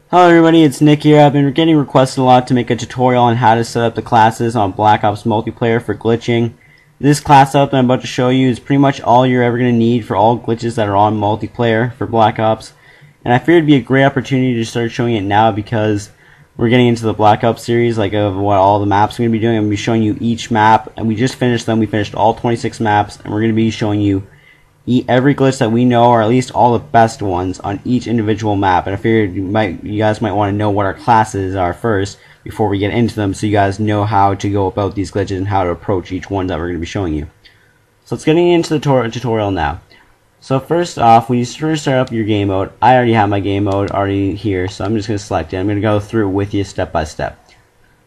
Hello everybody, it's Nick here. I've been getting requested a lot to make a tutorial on how to set up the classes on Black Ops multiplayer for glitching. This class setup that I'm about to show you is pretty much all you're ever going to need for all glitches that are on multiplayer for Black Ops. And I figured it'd be a great opportunity to start showing it now because we're getting into the Black Ops series, like of what all the maps I'm going to be doing. I'm going to be showing you each map, and we just finished them. We finished all 26 maps, and we're going to be showing you every glitch that we know, or at least all the best ones on each individual map. And I figured you guys might want to know what our classes are first before we get into them, so you guys know how to go about these glitches and how to approach each one that we're going to be showing you. So let's get into the tutorial now. So first off, when you first start up your game mode, I already have my game mode already here, so I'm just going to select it. I'm going to go through it with you step by step.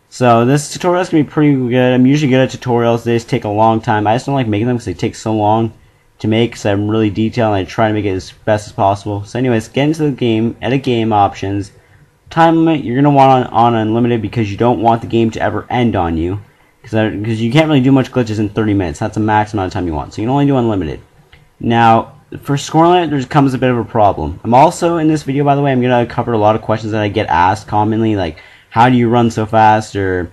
So this tutorial is going to be pretty good. I'm usually good at tutorials. They just take a long time. I just don't like making them because they take so long to make, because I'm really detailed and I try to make it as best as possible. So anyways, get into the game, edit game options, time limit, you're going to want on unlimited because you don't want the game to ever end on you, because you can't really do much glitches in 30 minutes. That's the max amount of time you want, so you can only do unlimited. Now, for score limit, there comes a bit of a problem. I'm also, in this video by the way, I'm going to cover a lot of questions that I get asked commonly, like how do you run so fast, or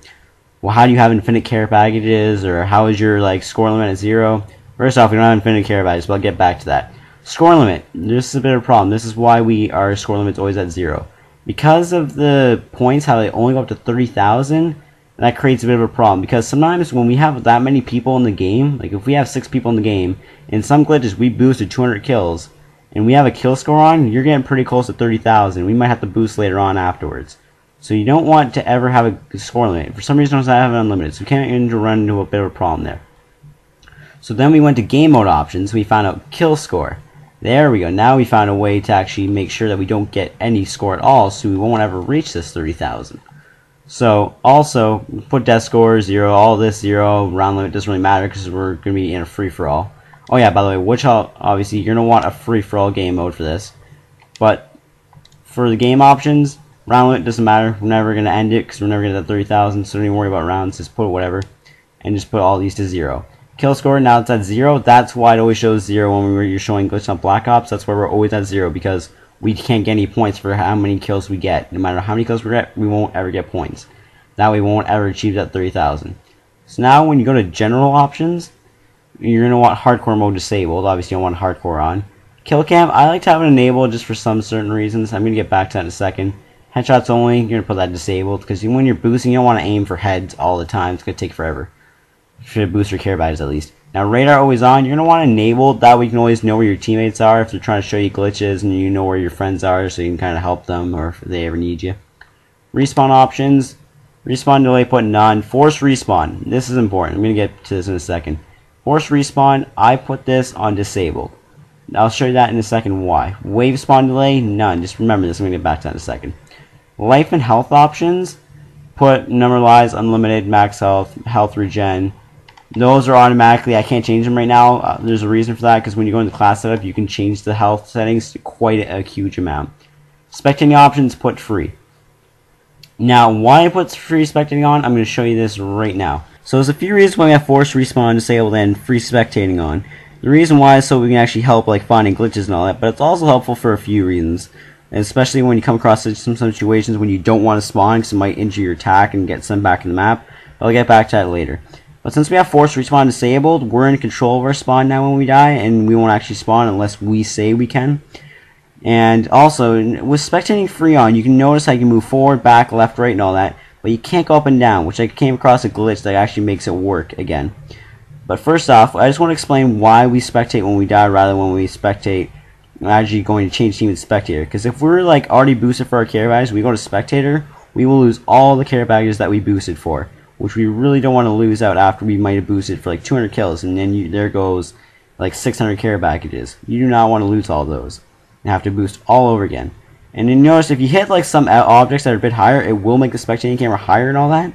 well, how do you have infinite care packages, or how is your score limit at 0? First off, we don't have infinite care packages, but I'll get back to that. Score limit. This is a bit of a problem. This is why our score limit's always at 0. Because of the points, how they only go up to 30,000, that creates a bit of a problem. Because sometimes when we have that many people in the game, like if we have 6 people in the game, in some glitches we boosted 200 kills, and we have a kill score on, you're getting pretty close to 30,000. We might have to boost later on afterwards. So you don't want to ever have a score limit. For some reason, I have it unlimited, so we can't run into a bit of a problem there. So then we went to game mode options. We found out kill score. There we go. Now we found a way to actually make sure that we don't get any score at all, so we won't ever reach this 30,000. So also put death score 0, all this 0, round limit doesn't really matter because we're going to be in a free-for-all. Oh yeah, by the way, obviously you're going to want a free-for-all game mode for this. But for the game options, round limit doesn't matter. We're never going to end it because we're never going to get that 30,000, so don't even worry about rounds. Just put whatever, and just put all these to 0. Kill score, now it's at 0. That's why it always shows 0 when you're showing glitch on Black Ops. That's why we're always at 0, because we can't get any points for how many kills we get. No matter how many kills we get, we won't ever get points. That way we won't ever achieve that 30,000. So now when you go to general options, you're going to want hardcore mode disabled. Obviously you don't want hardcore on. Kill cam, I like to have it enabled just for some certain reasons. I'm going to get back to that in a second. Headshots only, you're going to put that disabled, because when you're boosting, you don't want to aim for heads all the time. It's going to take forever. Should boost your care badges at least. Now radar always on, you're going to want to enable, that way you can always know where your teammates are if they're trying to show you glitches, and you know where your friends are so you can kind of help them or if they ever need you. Respawn options, respawn delay put none. Force respawn, this is important, I'm going to get to this in a second. Force respawn, I put this on disabled. I'll show you that in a second why. Wave spawn delay, none. Just remember this, I'm going to get back to that in a second. Life and health options, put number lives, unlimited, max health, health regen. Those are automatically, I can't change them right now. There's a reason for that, because when you go into class setup, you can change the health settings to quite a huge amount. Spectating options, put free. Now, why I put free spectating on, I'm going to show you this right now. So there's a few reasons why we have forced respawn disabled and free spectating on. The reason why is so we can actually help finding glitches and all that, but it's also helpful for a few reasons. Especially when you come across some situations when you don't want to spawn because it might injure your attack and get sent back in the map. But I'll get back to that later. But since we have forced respawn disabled, we're in control of our spawn now when we die, and we won't actually spawn unless we say we can. And also, with spectating free on, you can notice how you can move forward, back, left, right, and all that, but you can't go up and down, which I came across a glitch that actually makes it work again. But first off, I just want to explain why we spectate when we die rather than when we spectate actually going to change team to Spectator. Because if we're already boosted for our care packages, we go to Spectator, we will lose all the care packages that we boosted for, which we really don't want to lose out after we might have boosted for 200 kills, and then there goes 600 care packages. You do not want to lose all those and have to boost all over again. And then notice if you hit some objects that are a bit higher, it will make the spectating camera higher and all that.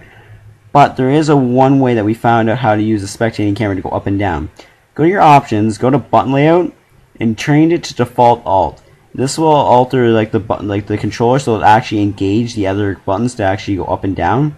But there is one way that we found out how to use the spectating camera to go up and down. Go to your options, go to button layout, and change it to default alt. This will alter the controller so it'll actually engage the other buttons to actually go up and down.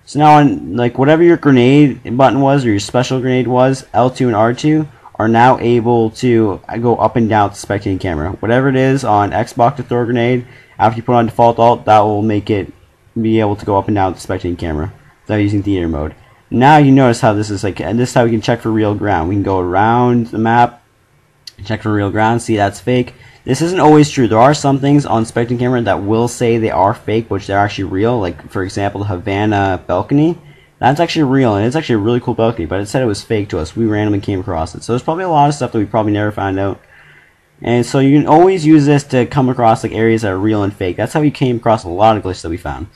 So now on whatever your grenade button was or your special grenade was, L2 and R2, are now able to go up and down with the spectating camera. Whatever it is on Xbox to throw a grenade, after you put on default alt, that will make it be able to go up and down with the spectating camera without using theater mode. Now you notice how this is like, and this is how we can check for real ground. We can go around the map, check for real ground, see that's fake. This isn't always true. There are some things on spectating camera that will say they are fake, which they're actually real. Like for example, the Havana balcony. That's actually real, and it's actually a really cool balcony, but it said it was fake to us. We randomly came across it. So there's probably a lot of stuff that we probably never found out. And so you can always use this to come across like areas that are real and fake. That's how we came across a lot of glitches that we found.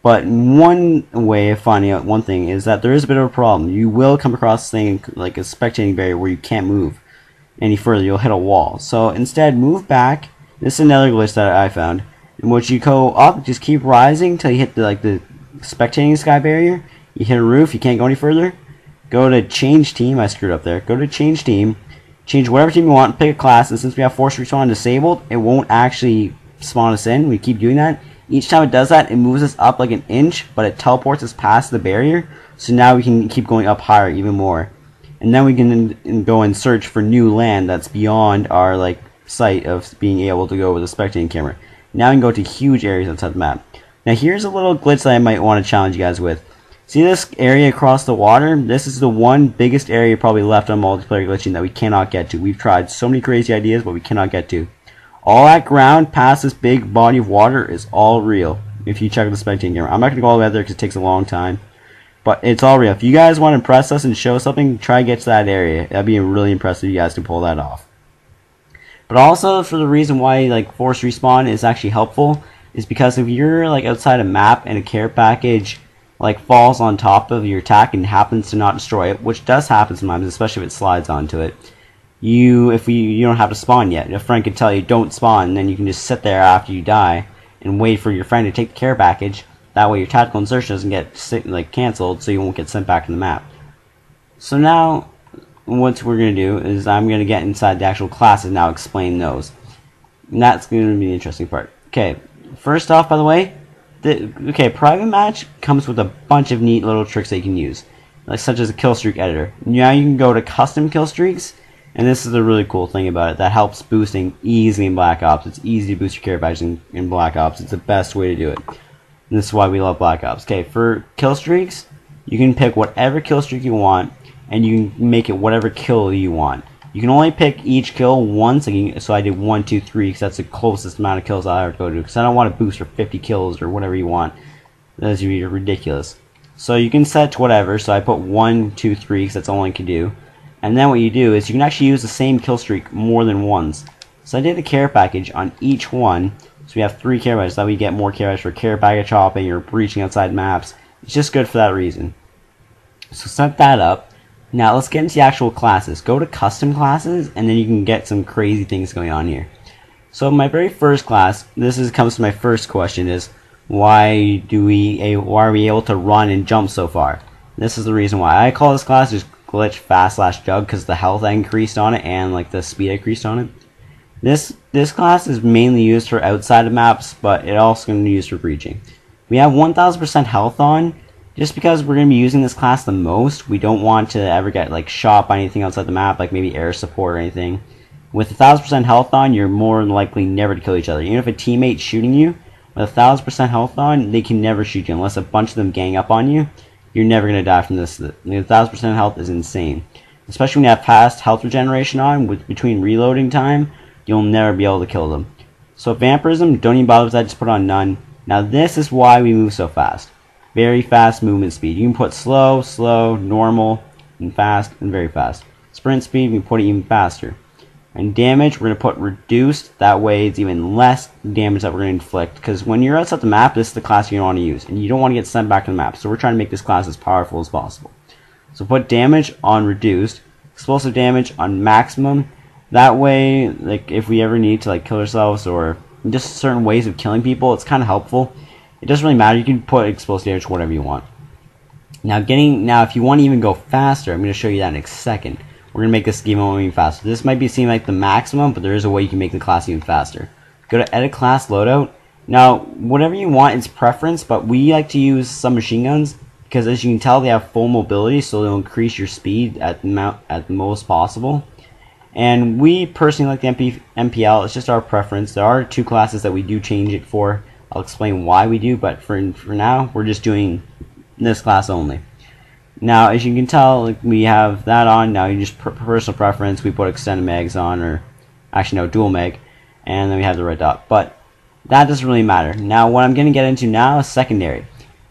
But one way of finding out one thing is that there is a bit of a problem. You will come across this thing like a spectating barrier where you can't move any further. You'll hit a wall. So instead, move back. This is another glitch that I found, in which you go up, just keep rising until you hit the spectating sky barrier. You hit a roof, you can't go any further. Go to change team. I screwed up there. Go to change team. Change whatever team you want. Pick a class. And since we have force respawn disabled, it won't actually spawn us in. We keep doing that. Each time it does that, it moves us up like an inch, but it teleports us past the barrier. So now we can keep going up higher even more. And then we can go and search for new land that's beyond our like sight of being able to go with a spectating camera. Now we can go to huge areas outside the map. Now here's a little glitch that I might want to challenge you guys with. See this area across the water? This is the one biggest area probably left on multiplayer glitching that we cannot get to. We've tried so many crazy ideas, but we cannot get to. All that ground past this big body of water is all real. If you check the spectating camera. I'm not going to go all the way out there because it takes a long time. But it's all real. If you guys want to impress us and show something, try to get to that area. That'd be really impressive if you guys can pull that off. But also, for the reason why like force respawn is actually helpful, is because if you're like outside a map and a care package like falls on top of your attack and happens to not destroy it, which does happen sometimes, especially if it slides onto it, you don't have to spawn yet. A friend could tell you don't spawn, and then you can just sit there after you die and wait for your friend to take the care package. That way your tactical insertion doesn't get cancelled, so you won't get sent back to the map. So now what we're going to do is I'm going to get inside the actual classes now, explain those. And that's going to be the interesting part. Okay, first off, by the way, private match comes with a bunch of neat little tricks that you can use, like such as a killstreak editor. Now you can go to custom killstreaks, and this is a really cool thing about it that helps boosting easily in Black Ops. It's easy to boost your care package in Black Ops. It's the best way to do it. And this is why we love Black Ops. Okay, for killstreaks, you can pick whatever killstreak you want, and you can make it whatever kill you want. You can only pick each kill once, so I did 1, 2, 3, because that's the closest amount of kills I'll ever go to, because I don't want to boost for 50 kills or whatever you want. That's ridiculous. So you can set to whatever, so I put 1, 2, 3, because that's all I can do. And then what you do is you can actually use the same kill streak more than once. So I did the care package on each one, so we have 3 care packages. That way you get more care packages for care package hopping or breaching outside maps. It's just good for that reason. So set that up. Now let's get into the actual classes. Go to custom classes, and then you can get some crazy things going on here. So my very first class, comes to my first question, is why are we able to run and jump so far? This is the reason why I call this class just glitch fast/jug, because the health I increased on it and like the speed I increased on it. This class is mainly used for outside of maps, but it also can be used for breaching. We have 1000% health on. Just because we're going to be using this class the most, we don't want to ever get like shot by anything outside the map, like maybe air support or anything. With 1000% health on, you're more likely never to kill each other. Even if a teammate's shooting you, with 1000% health on, they can never shoot you unless a bunch of them gang up on you. You're never going to die from this. 1000% health is insane. Especially when you have fast health regeneration on, between reloading time, you'll never be able to kill them. So vampirism, don't even bother with that, just put on none. Now this is why we move so fast. Very fast movement speed. You can put slow, slow, normal, and fast, and very fast. Sprint speed, we can put it even faster. And damage, we're going to put reduced. That way it's even less damage that we're going to inflict. Because when you're outside the map, this is the class you don't want to use. And you don't want to get sent back to the map. So we're trying to make this class as powerful as possible. So put damage on reduced. Explosive damage on maximum. That way, like if we ever need to like kill ourselves or just certain ways of killing people, it's kind of helpful. It doesn't really matter. You can put explosive damage whatever you want. Now if you want to even go faster, I'm going to show you that in a second. We're going to make this game even faster. This might seem like the maximum, but there is a way you can make the class even faster. Go to edit class loadout. Now, whatever you want is preference, but we like to use some machine guns because as you can tell, they have full mobility, so they'll increase your speed at the most possible. And we personally like the MPL. It's just our preference. There are 2 classes that we do change it for. I'll explain why we do, but for now, we're just doing this class only. Now, as you can tell, we have that on. Now, you just personal preference. We put extended mags on, or actually no, dual mag, and then we have the red dot. But that doesn't really matter. Now, what I'm going to get into now is secondary.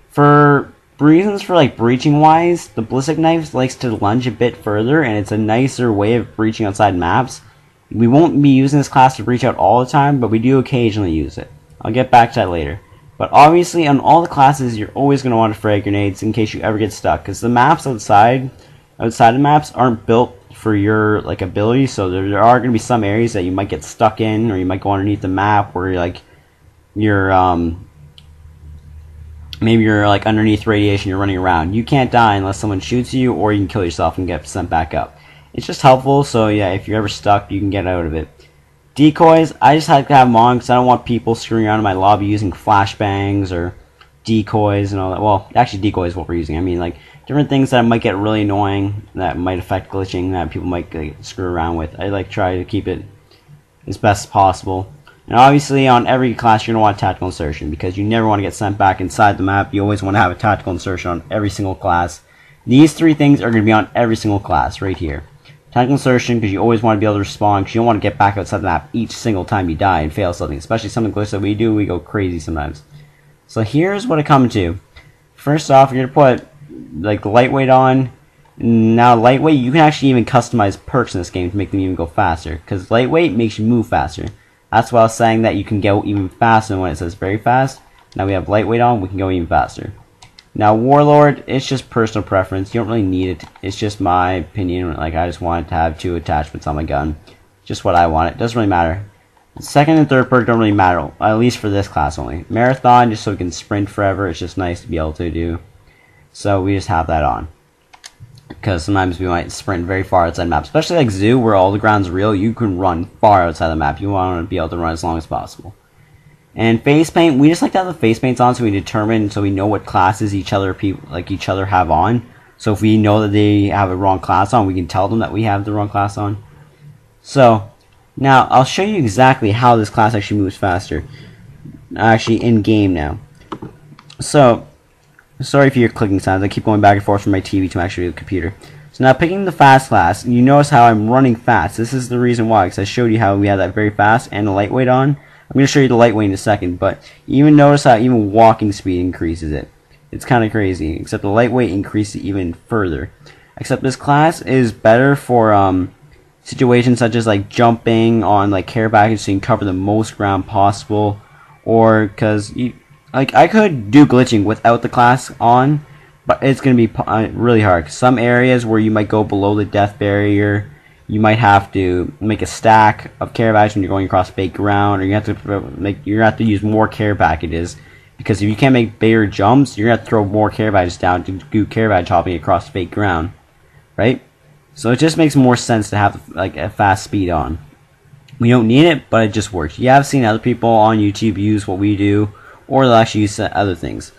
For reasons for like breaching wise, the ballistic knife likes to lunge a bit further, and it's a nicer way of breaching outside maps. We won't be using this class to breach out all the time, but we do occasionally use it. I'll get back to that later. But obviously, on all the classes, you're always going to want to frag grenades in case you ever get stuck, because the maps outside the maps aren't built for your like ability. So there are going to be some areas that you might get stuck in, or you might go underneath the map where maybe you're like underneath radiation, you're running around. You can't die unless someone shoots you, or you can kill yourself and get sent back up. It's just helpful, so yeah, if you're ever stuck, you can get out of it. Decoys, I just like to have them on because I don't want people screwing around in my lobby using flashbangs or decoys and all that. Well, actually decoys is what we're using. I mean, like, different things that might get really annoying, that might affect glitching, that people might screw around with. I like try to keep it as best as possible. And obviously, on every class, you're going to want tactical insertion, because you never want to get sent back inside the map. You always want to have a tactical insertion on every single class. These 3 things are going to be on every single class, right here. Tactical insertion, because you always want to be able to respawn, because you don't want to get back outside the map each single time you die and fail something. Especially some of the glitches that we do, we go crazy sometimes. So here's what it comes to. First off, you're going to put like the lightweight on. Now lightweight, you can actually even customize perks in this game to make them even go faster, because lightweight makes you move faster. That's why I was saying that you can go even faster when it says very fast. Now we have lightweight on, we can go even faster. Now Warlord, it's just personal preference. You don't really need it. It's just my opinion. Like, I just wanted to have 2 attachments on my gun. Just what I want. It doesn't really matter. The second and third perk don't really matter, at least for this class only. Marathon, just so we can sprint forever. It's just nice to be able to do. So we just have that on, because sometimes we might sprint very far outside the map. Especially like Zoo, where all the ground's real. You can run far outside the map. You want to be able to run as long as possible. And face paint, we just like to have the face paints on so we determine, so we know what classes each other have on. So if we know that they have a wrong class on, we can tell them that we have the wrong class on. So now I'll show you exactly how this class actually moves faster. Actually in game now. So sorry for your clicking sounds. I keep going back and forth from my TV to actually the computer. So now picking the fast class, you notice how I'm running fast. This is the reason why, because I showed you how we have that very fast and the lightweight on. I'm going to show you the lightweight in a second, but even notice how even walking speed increases it. It's kind of crazy, except the lightweight increases it even further. Except this class is better for situations such as like jumping on like care packages, so you can cover the most ground possible, or because I could do glitching without the class on, but it's going to be really hard. Some areas where you might go below the death barrier, you might have to make a stack of care packages when you're going across fake ground, or you have to use more care packages, because if you can't make bigger jumps, you're gonna have to throw more care packages down to do care package hopping across fake ground, right? So it just makes more sense to have like a fast speed on. We don't need it, but it just works. You have seen other people on YouTube use what we do, or they'll actually use other things.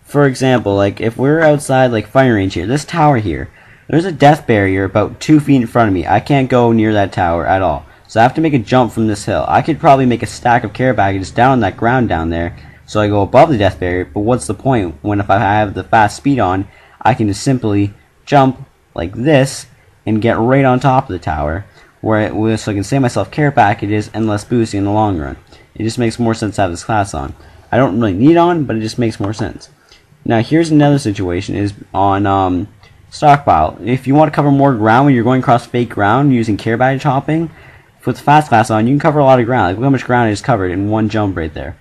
For example, like if we're outside like firing range here, this tower here, there's a death barrier about 2 feet in front of me. I can't go near that tower at all. So I have to make a jump from this hill. I could probably make a stack of care packages down on that ground down there, so I go above the death barrier, but what's the point when if I have the fast speed on, I can just simply jump like this and get right on top of the tower, so I can save myself care packages and less boosting in the long run. It just makes more sense to have this class on. I don't really need it on, but it just makes more sense. Now here's another situation, is on stockpile. If you want to cover more ground when you're going across fake ground using care package hopping, with the fast class on, you can cover a lot of ground. Like, look how much ground I just covered in one jump right there.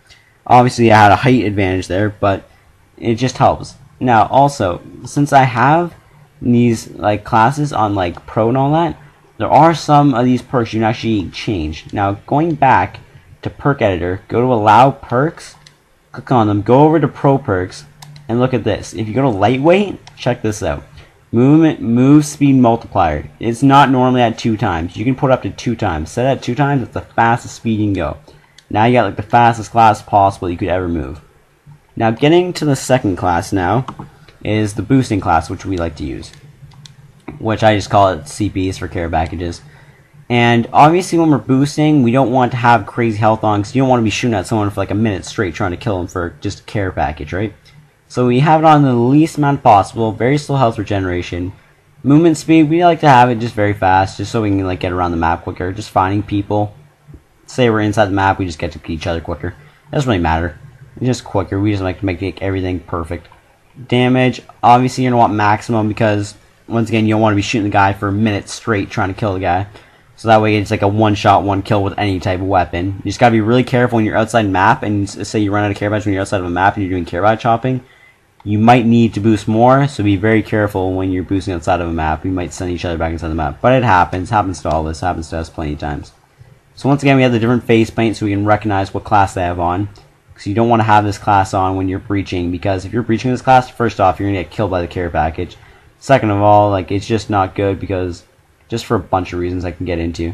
Obviously, I had a height advantage there, but it just helps. Now, also, since I have these like classes on like pro and all that, there are some of these perks you can actually change. Now, going back to perk editor, go to allow perks, click on them, go over to pro perks, and look at this. If you go to lightweight, check this out. Move speed multiplier. It's not normally at 2 times. You can put up to 2 times. Set it at 2 times, it's the fastest speed you can go. Now you got like the fastest class possible you could ever move. Now getting to the second class now is the boosting class, which we like to use, which I just call it CPs for care packages. And obviously when we're boosting, we don't want to have crazy health on, because you don't want to be shooting at someone for like a minute straight trying to kill them for just a care package, right? So we have it on the least amount possible, very slow health regeneration. Movement speed, we like to have it just very fast, just so we can like get around the map quicker, just finding people. Say we're inside the map, we just get to each other quicker. It doesn't really matter. It's just quicker, we just like to make everything perfect. Damage, obviously you're going to want maximum, because once again you don't want to be shooting the guy for a minute straight trying to kill the guy. So that way it's like a one-shot, one-kill with any type of weapon. You just gotta be really careful when you're outside map, and say you run out of care badge when you're outside of a map and you're doing care badge chopping. You might need to boost more, so be very careful when you're boosting outside of a map. We might send each other back inside the map. But it happens to all of us, happens to us plenty of times. So once again, we have the different face paint so we can recognize what class they have on. Because you don't want to have this class on when you're breaching, because if you're breaching this class, first off, you're gonna get killed by the care package. Second of all, like, it's just not good, because just for a bunch of reasons I can get into.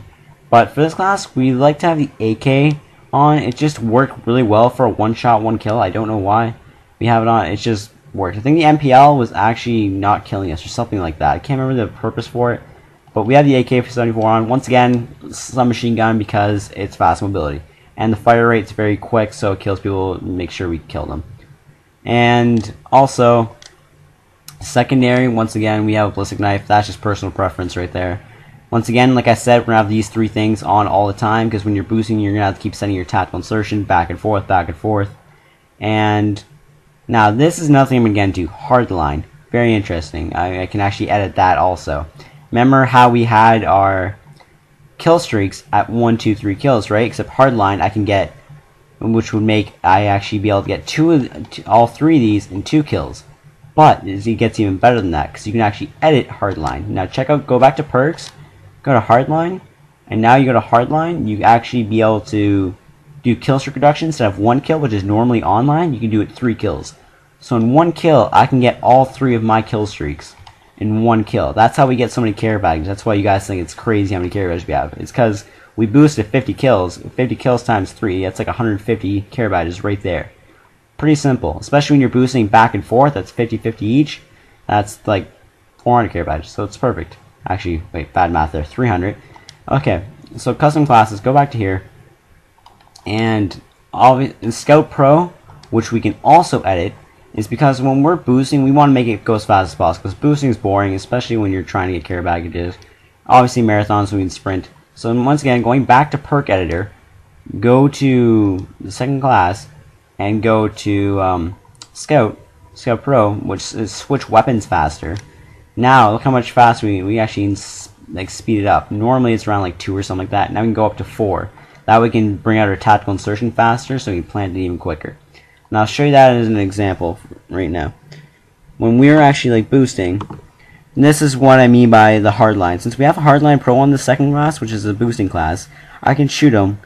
But for this class, we like to have the AK on. It just worked really well for a one-shot, one-kill. I don't know why we have it on. It just worked. I think the MPL was actually not killing us or something like that. I can't remember the purpose for it. But we have the AK-74 on. Once again, submachine gun, because it's fast mobility. And the fire rate's very quick, so it kills people, make sure we kill them. And also, secondary, once again, we have a ballistic knife. That's just personal preference right there. Once again, like I said, we're going to have these three things on all the time, because when you're boosting, you're going to have to keep sending your tactical insertion back and forth, back and forth. And now, this is nothing I'm going to get into. Hardline. Very interesting. I can actually edit that also. Remember how we had our kill streaks at 1, 2, 3 kills, right? Except hardline, I can get, which would make I actually be able to get all three of these in 2 kills. But it gets even better than that, because you can actually edit hardline. Now check out, go back to perks, go to hardline, and now you go to hardline, you actually be able to do kill streak reduction. Instead of 1 kill, which is normally online, you can do it 3 kills. So in 1 kill, I can get all 3 of my kill streaks in 1 kill. That's how we get so many care packages. That's why you guys think it's crazy how many care packages we have. It's because we boosted 50 kills. 50 kills times 3, that's like 150 care packages right there. Pretty simple, especially when you're boosting back and forth. That's 50-50 each. That's like 400 care packages, so it's perfect. Actually, wait, bad math there. 300. Okay, so custom classes. Go back to here, and in Scout Pro, which we can also edit, is because when we're boosting, we want to make it go as fast as possible. Because boosting is boring, especially when you're trying to get care packages. Obviously, marathons, so we can sprint. So once again, going back to perk editor, go to the second class, and go to Scout Pro, which is switch weapons faster. Now look how much faster we actually like speed it up. Normally it's around like 2 or something like that. Now we can go up to 4. That way we can bring out our tactical insertion faster, so we can plant it even quicker. Now I'll show you that as an example right now. When we're actually like boosting, and this is what I mean by the hardline. Since we have a hardline pro on the second class, which is a boosting class, I can shoot them.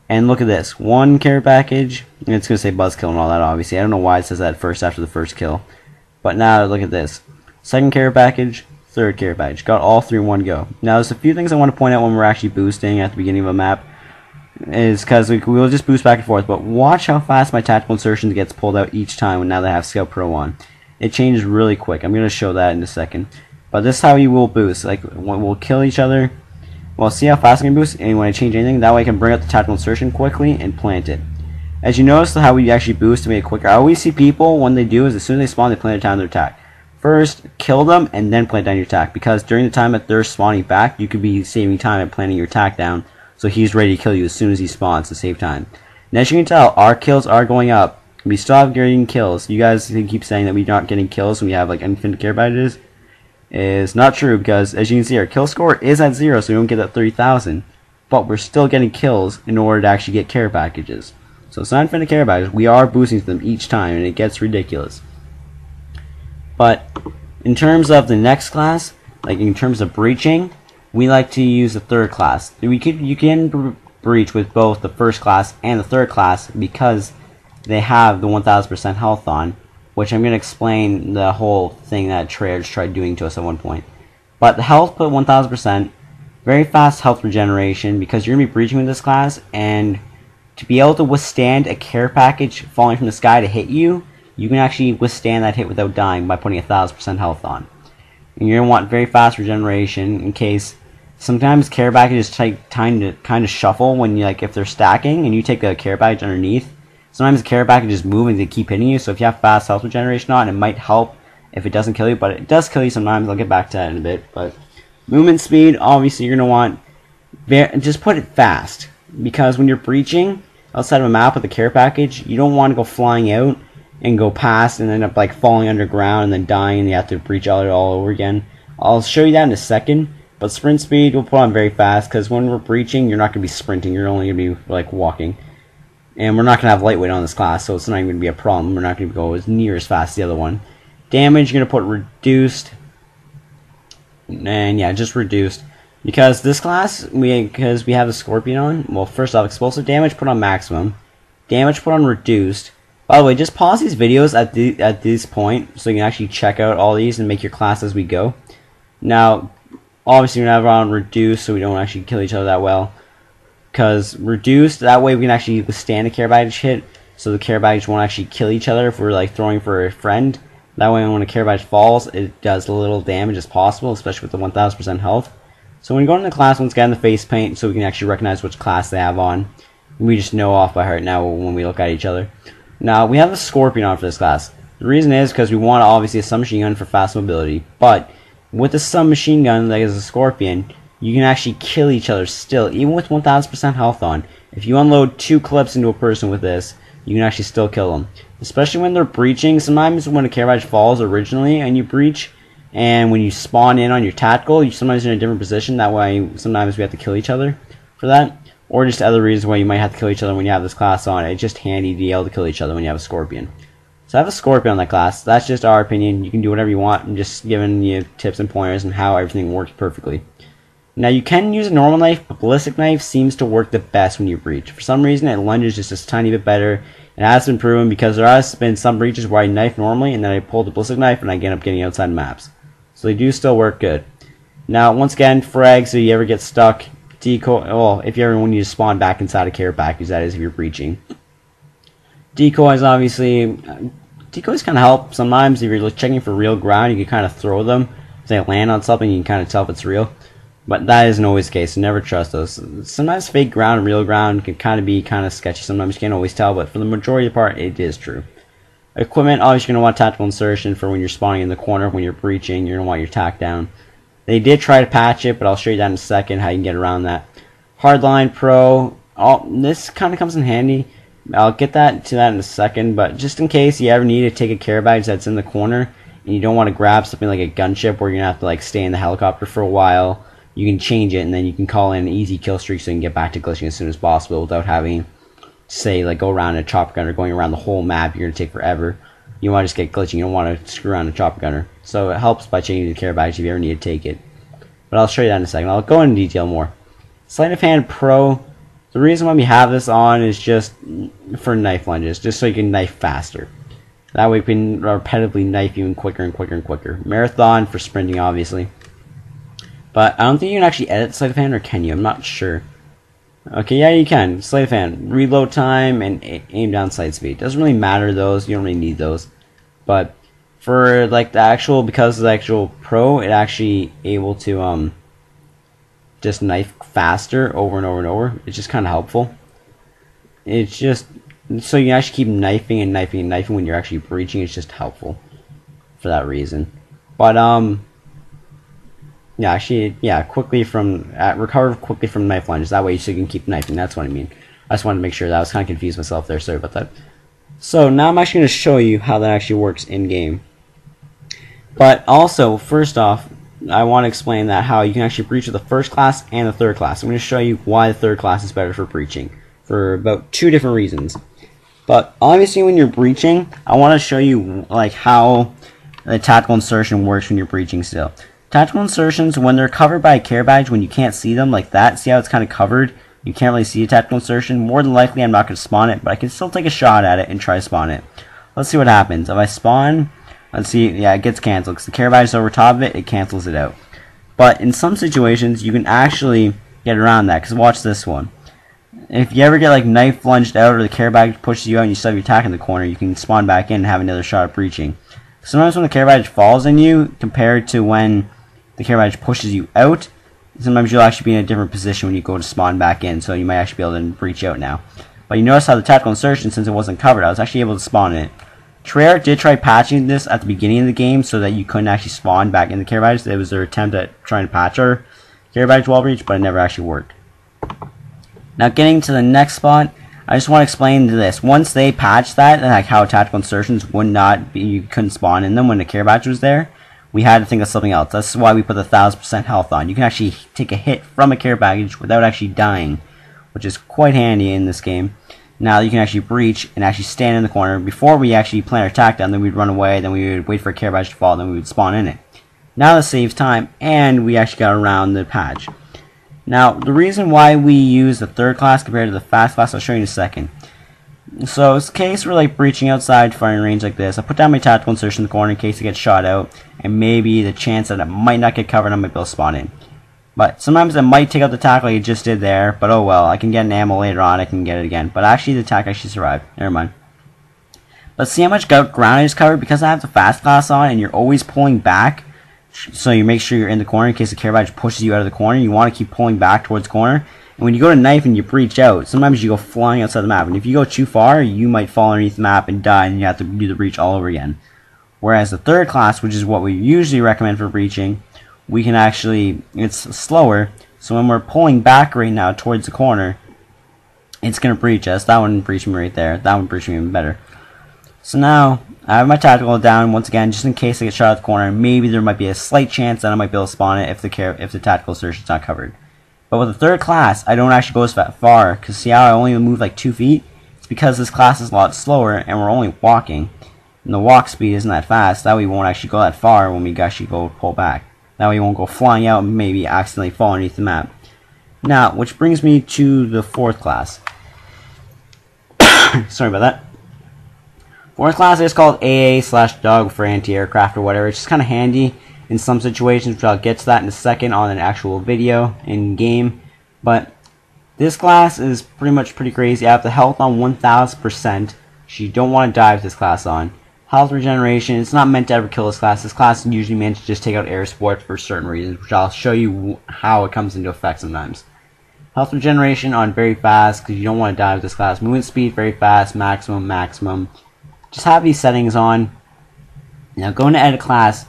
And look at this, 1 care package, and it's going to say buzzkill and all that, obviously. I don't know why it says that first after the first kill. But now, look at this. 2nd care package, 3rd care package. Got all 3 in 1 go. Now, there's a few things I want to point out when we're actually boosting at the beginning of a map. Is because we'll just boost back and forth. But watch how fast my tactical insertion gets pulled out each time when now they have Scout Pro on. It changes really quick. I'm going to show that in a second. But this is how you will boost. Like, we'll kill each other. Well, see how fast I can boost, and when I change anything, that way I can bring up the tactical insertion quickly and plant it. As you notice how we actually boost to make it quicker, I always see people, when they do, is as soon as they spawn, they plant down their attack. First, kill them, and then plant down your attack, because during the time that they're spawning back, you could be saving time at planting your attack down, so he's ready to kill you as soon as he spawns to save time. And as you can tell, our kills are going up. We still have getting kills. You guys keep saying that we're not getting kills when we have like infinite care packages. Is not true, because as you can see, our kill score is at 0, so we don't get that 30,000, but we're still getting kills in order to actually get care packages. So it's not infinite care packages, we are boosting them each time, and it gets ridiculous. But in terms of the next class, like in terms of breaching, we like to use the 3rd class. You can breach with both the 1st class and the 3rd class, because they have the 1000% health on, which I'm going to explain the whole thing that Treyarch tried doing to us at one point. But the health put 1000%, very fast health regeneration, because you're going to be breaching with this class, and to be able to withstand a care package falling from the sky to hit you, you can actually withstand that hit without dying by putting 1000% health on. And you're going to want very fast regeneration in case sometimes care packages take time to kind of shuffle when you, like, if they're stacking and you take the care package underneath. Sometimes the care package is moving to keep hitting you, so if you have fast health regeneration on, it might help if it doesn't kill you, but it does kill you sometimes. I'll get back to that in a bit. But movement speed, obviously you're going to want, just put it fast, because when you're breaching outside of a map with a care package, you don't want to go flying out and go past and end up like falling underground and then dying and you have to breach all over again. I'll show you that in a second, but sprint speed we'll put on very fast, because when we're breaching you're not going to be sprinting, you're only going to be like walking. And we're not going to have lightweight on this class, so it's not even going to be a problem. We're not going to go as near as fast as the other one. Damage, you're going to put reduced, and yeah, just reduced. Because this class, because we have the Scorpion on, well, first off, explosive damage put on maximum, damage put on reduced. By the way, just pause these videos at this point so you can actually check out all these and make your class as we go. Now, obviously we're going to have it on reduced so we don't actually kill each other that well. Because reduced, that way we can actually withstand a care package hit, so the care package won't actually kill each other if we're like throwing for a friend. That way when a care package falls, it does a little damage as possible, especially with the 1000% health. So when you go into the class, once again, the face paint, so we can actually recognize which class they have on. We just know off by heart now when we look at each other. Now, we have a Scorpion on for this class. The reason is because we want, obviously, a submachine gun for fast mobility. But with the submachine gun, like as a Scorpion, you can actually kill each other still, even with 1000% health on. If you unload 2 clips into a person with this, you can actually still kill them. Especially when they're breaching. Sometimes when a care package falls originally and you breach, and when you spawn in on your tactical, you sometimes in a different position. That way, sometimes we have to kill each other for that. Or just other reasons why you might have to kill each other when you have this class on. It's just handy to be able to kill each other when you have a Scorpion. So I have a Scorpion on that class. That's just our opinion. You can do whatever you want. I'm just giving you tips and pointers on how everything works perfectly. Now you can use a normal knife, but ballistic knife seems to work the best when you breach. For some reason, it lunges just a tiny bit better. It has been proven because there has been some breaches where I knife normally and then I pull the ballistic knife and I end up getting outside maps. So they do still work good. Now, once again, frag, so you ever get stuck. Decoy, well, if you ever need to spawn back inside a care package, that is if you're breaching. Decoys, obviously, decoys kind of help. Sometimes if you're checking for real ground, you can kind of throw them. If they land on something, you can kind of tell if it's real. But that isn't always the case, so never trust those. Sometimes fake ground and real ground can kind of be kind of sketchy. Sometimes you can't always tell, but for the majority of the part, it is true. Equipment, obviously you're going to want tactical insertion for when you're spawning in the corner. When you're breaching, you're going to want your tac down. They did try to patch it, but I'll show you that in a second, how you can get around that. Hardline Pro, this kind of comes in handy. I'll get to that in a second, but just in case you ever need to take a care package that's in the corner, and you don't want to grab something like a gunship where you're going to have to like stay in the helicopter for a while, you can change it, and then you can call in an easy kill streak so you can get back to glitching as soon as possible without having, say, like go around a chopper gunner, going around the whole map. You're going to take forever. You want to just get glitching. You don't want to screw around a chopper gunner. So it helps by changing the care package if you ever need to take it. But I'll show you that in a second. I'll go into detail more. Sleight of Hand Pro, the reason why we have this on is just for knife lunges, just so you can knife faster. That way we can repetitively knife even quicker and quicker and quicker. Marathon for sprinting, obviously. But I don't think you can actually edit Sleight of Hand, or can you? I'm not sure. Okay, yeah, you can. Sleight of Hand. Reload time and aim down sight speed. Doesn't really matter those. You don't really need those. But for like the actual, because of the actual Pro, it actually able to just knife faster over and over and over. It's just kind of helpful. It's just so you can actually keep knifing and knifing and knifing when you're actually breaching. It's just helpful for that reason. But yeah, actually, yeah, recover quickly from knife lunges. That way, so you can keep knifing. That's what I mean. I just wanted to make sure that I was kind of confused myself there. Sorry about that. So now I'm actually going to show you how that actually works in game. But also, first off, I want to explain that how you can actually breach with the first class and the third class. I'm going to show you why the third class is better for breaching for about 2 different reasons. But obviously, when you're breaching, I want to show you like how the tactical insertion works when you're breaching still. Tactical insertions, when they're covered by a care badge, when you can't see them like that, see how it's kind of covered? You can't really see a tactical insertion. More than likely, I'm not going to spawn it, but I can still take a shot at it and try to spawn it. Let's see what happens. If I spawn, let's see, yeah, it gets canceled because the care badge is over top of it, it cancels it out. But in some situations, you can actually get around that, because watch this one. if you ever get like knife lunged out or the care package pushes you out and you still have your attack in the corner, you can spawn back in and have another shot at breaching. Sometimes when the care package falls on you, compared to when the care package pushes you out, sometimes you'll actually be in a different position when you go to spawn back in, so you might actually be able to breach out now. But you notice how the tactical insertion, since it wasn't covered, I was actually able to spawn in it. Treyarch did try patching this at the beginning of the game so that you couldn't actually spawn back in the care package. It was their attempt at trying to patch our care package wall breach, but it never actually worked. Now getting to the next spot, I just want to explain this. Once they patched that, like how tactical insertions would not be, you couldn't spawn in them when the care package was there, we had to think of something else. That's why we put the 1000% health on. You can actually take a hit from a care package without actually dying, which is quite handy in this game. Now you can actually breach and actually stand in the corner. Before we actually plan our attack down, then we'd run away, then we would wait for a care package to fall, then we would spawn in it. Now this saves time, and we actually got around the patch. Now, the reason why we use the third class compared to the fast class, I'll show you in a second. So, in case we're like breaching outside firing range like this, I put down my tactical insertion in the corner in case it gets shot out, and maybe the chance that it might not get covered, I might be able to spawn in. But sometimes it might take out the attack like it just did there, but oh well, I can get an ammo later on, I can get it again. But actually, the attack actually survived. Never mind. But see how much ground I just covered? Because I have the fast class on, and you're always pulling back, so you make sure you're in the corner in case the care package pushes you out of the corner. You want to keep pulling back towards the corner. And when you go to knife and you breach out, sometimes you go flying outside the map. And if you go too far, you might fall underneath the map and die, and you have to do the breach all over again. Whereas the third class, which is what we usually recommend for breaching, we can actually, it's slower. So when we're pulling back right now towards the corner, it's going to breach us. That one breached me right there. That one breached me even better. So now, I have my tactical down once again, just in case I get shot at the corner. Maybe there might be a slight chance that I might be able to spawn it if the tactical insertion is not covered. But with the third class, I don't actually go as far, because see how I only move like 2 feet? It's because this class is a lot slower, and we're only walking. And the walk speed isn't that fast, that way we won't actually go that far when we actually go pull back. That way we won't go flying out and maybe accidentally fall underneath the map. Now, which brings me to the fourth class. Sorry about that. Fourth class is called AA/Dog for anti-aircraft or whatever. It's just kind of handy in some situations, which I'll get to that in a second on an actual video in game. But this class is pretty crazy. I have the health on 1000%. So you don't want to die with this class on. Health regeneration. It's not meant to ever kill this class. This class is usually meant to just take out air support for certain reasons, which I'll show you how it comes into effect sometimes. Health regeneration on very fast because you don't want to die with this class. Movement speed very fast, maximum. Just have these settings on. Now going to edit class,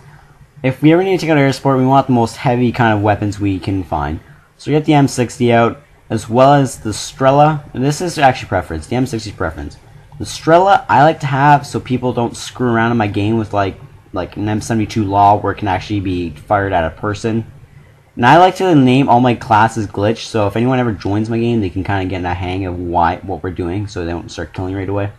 if we ever need to take out air support, we want the most heavy kind of weapons we can find. So we get the M60 out, as well as the Strela. And this is actually preference, the M60 is preference. The Strela I like to have so people don't screw around in my game with like an M72 Law where it can actually be fired at a person. And I like to name all my classes glitch, so if anyone ever joins my game, they can kind of get in a hang of what we're doing, so they don't start killing right away.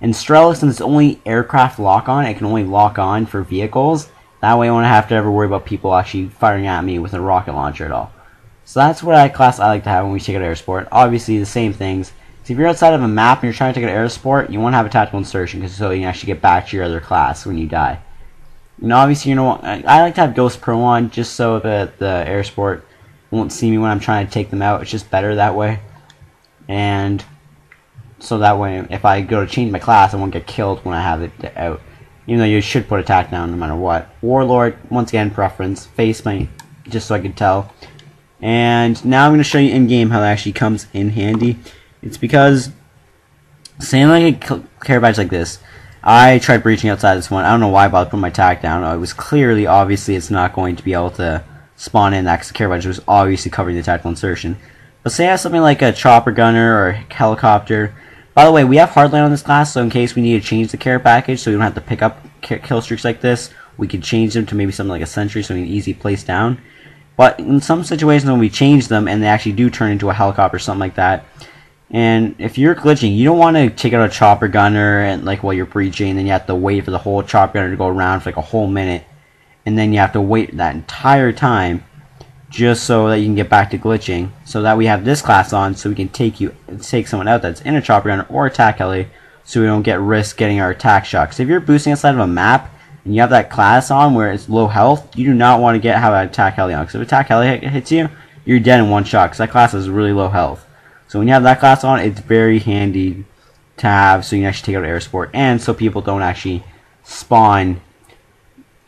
And Strela, since it's only aircraft lock-on, it can only lock on for vehicles. That way I won't have to ever worry about people actually firing at me with a rocket launcher at all. So that's what class I like to have when we take out air support. Obviously the same things. So if you're outside of a map and you're trying to take out air support, you want to have a tactical insertion so you can actually get back to your other class when you die. And obviously, I like to have Ghost Pro on just so that the air support won't see me when I'm trying to take them out. It's just better that way. And so that way, if I go to change my class, I won't get killed when I have it out. Even though you should put attack down no matter what. Warlord, once again, preference. Face paint, just so I can tell. And now I'm going to show you in-game how that actually comes in handy. It's because, saying like a care badge like this, I tried breaching outside this one. I don't know why I bothered putting my attack down. It was clearly, obviously, it's not going to be able to spawn in that because the care badge was obviously covering the tactical insertion. But say I have something like a chopper gunner or a helicopter. By the way, we have hardline on this class, so in case we need to change the care package so we don't have to pick up kill streaks like this, we can change them to maybe something like a sentry so we can easily place down. But in some situations when we change them and they actually do turn into a helicopter or something like that, and if you're glitching, you don't want to take out a chopper gunner and like while you're breaching, then you have to wait for the whole chopper gunner to go around for like a whole minute, and then you have to wait that entire time just so that you can get back to glitching. So that we have this class on, so we can take someone out that's in a chopper gunner or attack heli, so we don't get risk getting our attack shot. Because if you're boosting outside of a map and you have that class on where it's low health, you do not want to have an attack heli on. Because if attack heli hits you, you're dead in one shot. Because that class is really low health. So when you have that class on, it's very handy to have, so you can actually take out air support, and so people don't actually spawn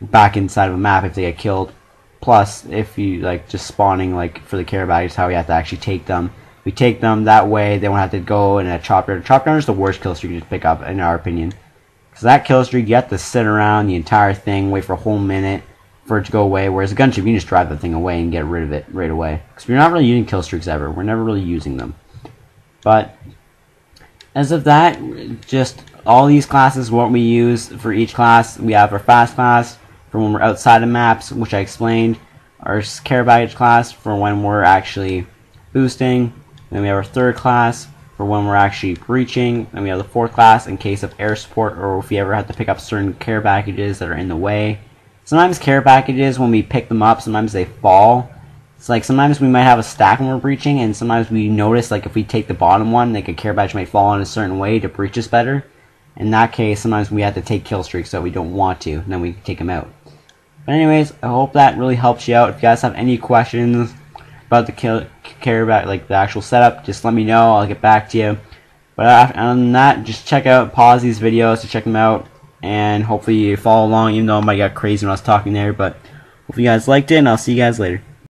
back inside of a map if they get killed. Plus, if you like just spawning like for the care packages, how we have to actually take them. We take them that way, they won't have to go in a chopper. Chopper is the worst kill streak you just pick up, in our opinion. Because that kill streak, you have to sit around the entire thing, wait for a whole minute for it to go away. Whereas a gunship, you can just drive the thing away and get rid of it right away. Because we're not really using kill streaks ever. We're never really using them. But as of that, just all these classes, what we use for each class. We have our fast class for when we're outside of maps, which I explained. Our care package class for when we're actually boosting. Then we have our third class for when we're actually breaching. Then we have the fourth class in case of air support, or if we ever have to pick up certain care packages that are in the way. Sometimes care packages, when we pick them up, sometimes they fall. It's like sometimes we might have a stack when we're breaching, and sometimes we notice like if we take the bottom one, like a care package might fall in a certain way to breach us better. In that case, sometimes we have to take kill streaks that we don't want to, and then we take them out. But anyways, I hope that really helps you out. If you guys have any questions about the care pack, like the actual setup, just let me know. I'll get back to you. But other than that, just pause these videos to check them out, and hopefully you follow along. Even though I might get crazy when I was talking there, but hopefully you guys liked it, and I'll see you guys later.